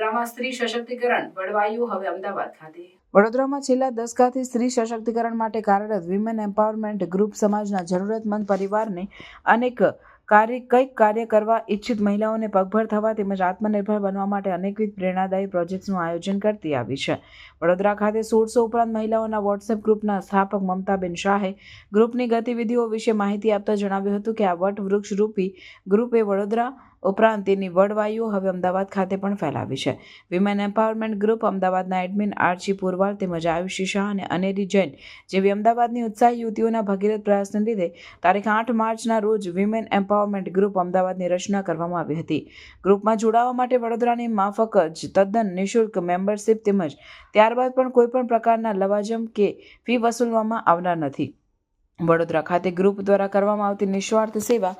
વડોદરામાં સ્ત્રી સશક્તિકરણ વડવાયું હવે અમદાવાદ ખાતે. વડોદરામાં છેલ્લા દશકાથી સ્ત્રી સશક્તિકરણ માટે કાર્યરત વિમેન એમ્પાવરમેન્ટ ગ્રુપ સમાજના જરૂરતમંદ પરિવારને કંઈક કાર્ય કરવા ઈચ્છિત મહિલાઓને પગભર થવા તેમજ આત્મનિર્ભર બનવા માટે અનેકવિધ પ્રેરણાદાયી પ્રોજેક્ટ્સનું આયોજન કરતી આવી છે. વડોદરા ખાતે 1600 ઉપરાંત મહિલાઓના વોટ્સએપ ગ્રુપના સ્થાપક મમતાબેન શાહે ગ્રુપની ગતિવિધિઓ વિશે માહિતી આપતા જણાવ્યું હતું કે આ વટવૃક્ષ રૂપી ગ્રુપે વડોદરા ઉપરાંત તેની વડવાઈઓ હવે અમદાવાદ ખાતે પણ ફેલાવી છે. વિમેન એમ્પાવરમેન્ટ ગ્રુપ અમદાવાદના એડમિન આર્ચી પુરવાલ તેમજ આયુષી શાહ અને અનેરી જૈન જેવી અમદાવાદની ઉત્સાહી યુવતીઓના ભગીરથ પ્રયાસને લીધે તારીખ 8 માર્ચના રોજ વિમેન એમ્પાવરમેન્ટ ગ્રુપ અમદાવાદની રચના કરવામાં આવી હતી. ગ્રુપમાં જોડાવા માટે વડોદરાની માફક જ તદ્દન નિઃશુલ્ક મેમ્બરશિપ તેમજ ત્યારબાદ પણ કોઈપણ પ્રકારના લવાજમ કે ફી વસૂલવામાં આવનાર નથી. વડોદરા ખાતે ગ્રુપ દ્વારા કરવામાં આવતી નિસ્વાર્થ સેવા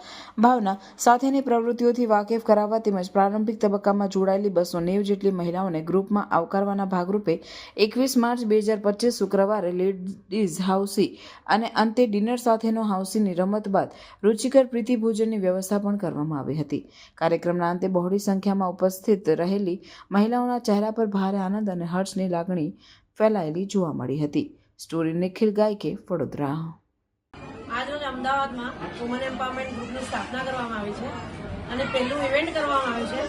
ભાવના સાથેની પ્રવૃત્તિઓથી વાકેફ કરાવવા તેમજ પ્રારંભિક તબક્કામાં જોડાયેલી 290 જેટલી મહિલાઓને ગ્રુપમાં આવકારવાના ભાગરૂપે 21 માર્ચ 2025 શુક્રવારે લેડીઝ હાઉસી અને અંતે ડિનર સાથેનો હાઉસીની રમત બાદ રુચિકર પ્રીતિ ભોજનની વ્યવસ્થા પણ કરવામાં આવી હતી. કાર્યક્રમના અંતે બહોળી સંખ્યામાં ઉપસ્થિત રહેલી મહિલાઓના ચહેરા પર ભારે આનંદ અને હર્ષની લાગણી ફેલાયેલી જોવા મળી હતી. સ્ટોરી નિખિલ ગાયકે, વડોદરા. આજરોજ અમદાવાદમાં વુમન એમ્પાવરમેન્ટ ગ્રુપની સ્થાપના કરવામાં આવી છે અને પહેલું ઇવેન્ટ કરવામાં આવ્યું છે.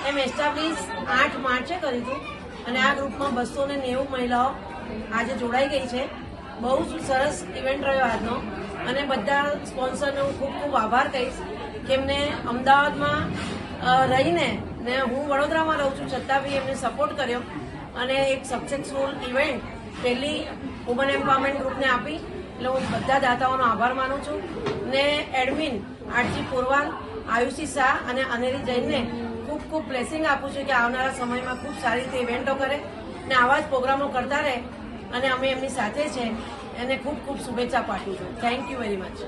એમ એસ્ટાબ્લિશ 8 માર્ચે કર્યું હતું અને આ ગ્રુપમાં 290 મહિલાઓ આજે જોડાઈ ગઈ છે. બહુ જ સરસ ઇવેન્ટ રહ્યો આજનો અને બધા સ્પોન્સરને હું ખૂબ ખૂબ આભાર કહીશ કે એમને અમદાવાદમાં રહીને ને હું વડોદરામાં રહું છું છતાં બી એમને સપોર્ટ કર્યો અને એક સક્સેસફુલ ઇવેન્ટ પહેલી વુમન એમ્પાવરમેન્ટ ગ્રુપને આપી. એટલે હું બધા દાતાઓનો આભાર માનું છું ને એડમિન આરજી પુરવાલ, આયુષી શાહ અને અનેરી જૈનને ખૂબ ખૂબ બ્લેસિંગ આપું છું કે આવનારા સમયમાં ખૂબ સારી રીતે ઇવેન્ટો કરે ને આવા જ પ્રોગ્રામો કરતા રહે અને અમે એમની સાથે છે એને ખૂબ ખૂબ શુભેચ્છા પાઠવું છું. Thank you very much.